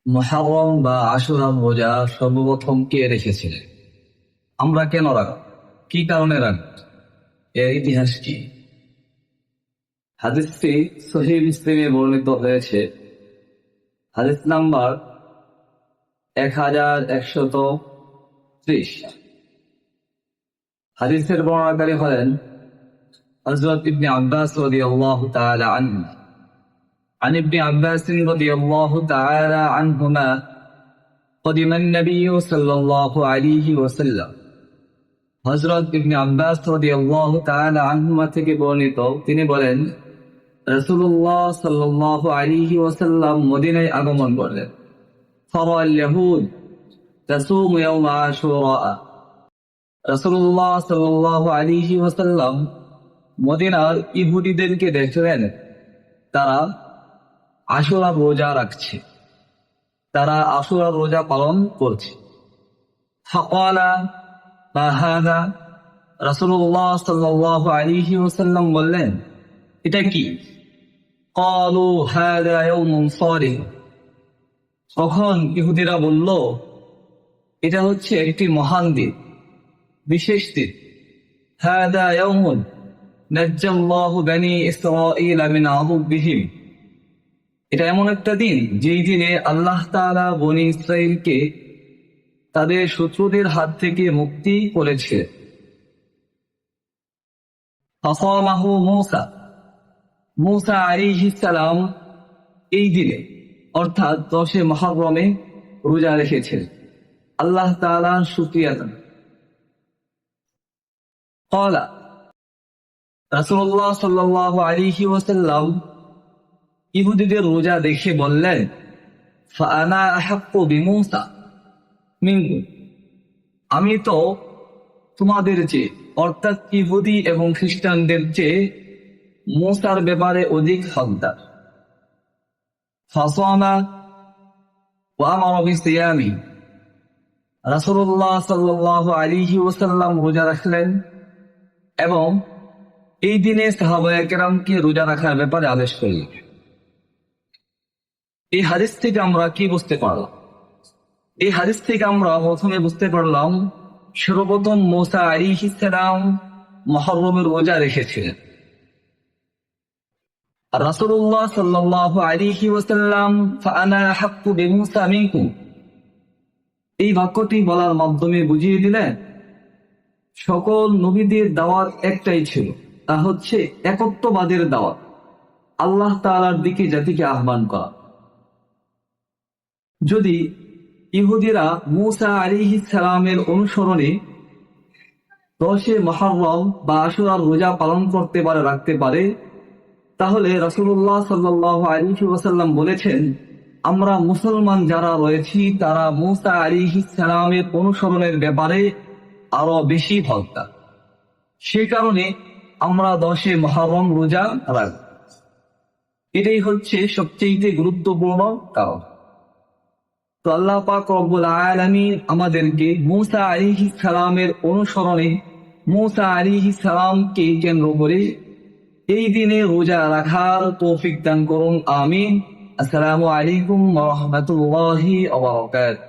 মুহররম বা আশুরা রোজা সর্বপ্রথম কে রেখেছিলেন? আমরা কেন রাখব? কি কারণে রাখব? এর ইতিহাস কি? হাদিসটি সহিহ মুসলিমে বর্ণিত হয়েছে। হাদিস নাম্বার 1130। হাদিসের বর্ণনাকারী হলেন হযরত ইবনে আব্বাস রাদিয়াল্লাহু তাআলা আনহু। عن ابن عباس رضي الله تعالى عنهما قدم النبي صلى الله عليه وسلم। হযরত ইবনে আব্বাস রাদিয়াল্লাহু তাআলা আনহুমা থেকে বর্ণিত, তিনি বলেন, রাসূলুল্লাহ সাল্লাল্লাহু আলাইহি ওয়াসাল্লাম মদিনায় আগমন করলেন। ফারা আল-ইয়াহুদ তাসুমু ইয়াওম আশুরা। রাসূলুল্লাহ সাল্লাল্লাহু আলাইহি ওয়াসাল্লাম মদিনার ইহুদিদেরকে দেখলেন তারা আশুরা রোজা রাখছে, তারা আশুরা রোজা পালন করছে। ফাকালা মা হাযা, রাসূলুল্লাহ সাল্লাল্লাহু আলাইহি ওয়াসাল্লাম বললেন, এটা কি? ক্বালু হাযা ইয়াওমুন সারিহ। তখন ইহুদিরা বলল, এটা হচ্ছে একটি মহান দিন, বিশেষ দিন। হাযা ইয়াওমুন নাজ্জাল্লাহু বনী ইসরাঈল মিন আদুবিহিম। এটা এমন একটা দিন যেই দিনে আল্লাহ তাআলা বনী ইসরাঈলকে তাদের শত্রুদের হাত থেকে মুক্তি করেছে। ফাসামাহু মূসা, মূসা আলাইহিস সালাম এই দিনে অর্থাৎ 10 মুহররমে রোজা রেখেছেন আল্লাহ তাআলার শুকরিয়া আদায়। ক্বালা, রাসূলুল্লাহ সাল্লাল্লাহু আলাইহি ওয়াসাল্লাম ইহুদিদের রোজা দেখে বললেন, ফাআনা আহাক্কু বিমূসা মিনকুম। আমি তো তোমাদের চেয়ে অর্থাৎ ইহুদি এবং খ্রিস্টানদের চেয়ে মূসার ব্যাপারে অধিক হকদার। ফাসামা ওয়া আমারা বিসিয়ামি। রাসূলুল্লাহ সাল্লাল্লাহু আলাইহি ওয়াসাল্লাম রোজা রাখলেন এবং এই দিনে সাহাবায়ে কেরামকে রোজা রাখার ব্যাপারে আদেশ করলেন। এই হাদিস থেকে আমরা কি বুঝতে পারলাম? এই হাদিস থেকে আমরা প্রথমে বুঝতে পারলাম সর্বপ্রথম মূসা আলাইহিস সালাম মুহররমের রোজা রেখেছিলেন। আর রাসূলুল্লাহ সাল্লাল্লাহু আলাইহি ওয়াসাল্লাম ফাআনা আহাক্কু বিমূসা মিনকুম, এই বাক্যটি বলার মাধ্যমে বুঝিয়ে দিলেন সকল নবীদের দাওয়াত একটাই ছিল, তা হচ্ছে একত্ববাদের দাওয়াত, আল্লাহ তাআলার দিকে জাতিকে আহ্বান করা। যদি ইহুদিরা মূসা আলাইহিস সালামের অনুসরণে 10 মুহররম বা আশুরার রোজা পালন করতে পারে, রাখতে পারে, তাহলে রাসূলুল্লাহ সাল্লাল্লাহু আলাইহি ওয়াসাল্লাম বলেছেন, আমরা মুসলমান যারা রয়েছি তারা মূসা আলাইহিস সালামের অনুসরণের ব্যাপারে আরো বেশি হকদার। সেই কারণে আমরা 10 মুহররম রোজা রাখব। এটাই হচ্ছে সবচেয়ে গুরুত্বপূর্ণ কারণ। তো আল্লাহ পাক রব্বুল আলামিন আমাদেরকে মূসা আলাইহিস সালামের অনুসরণে মূসা আলাইহিস সালামকে কেন্দ্র করে এই দিনে রোজা রাখার তৌফিক দান করুন। আমিন। আসসালামু আলাইকুম ওয়া রাহমাতুল্লাহি ওয়া বারাকাতুহু।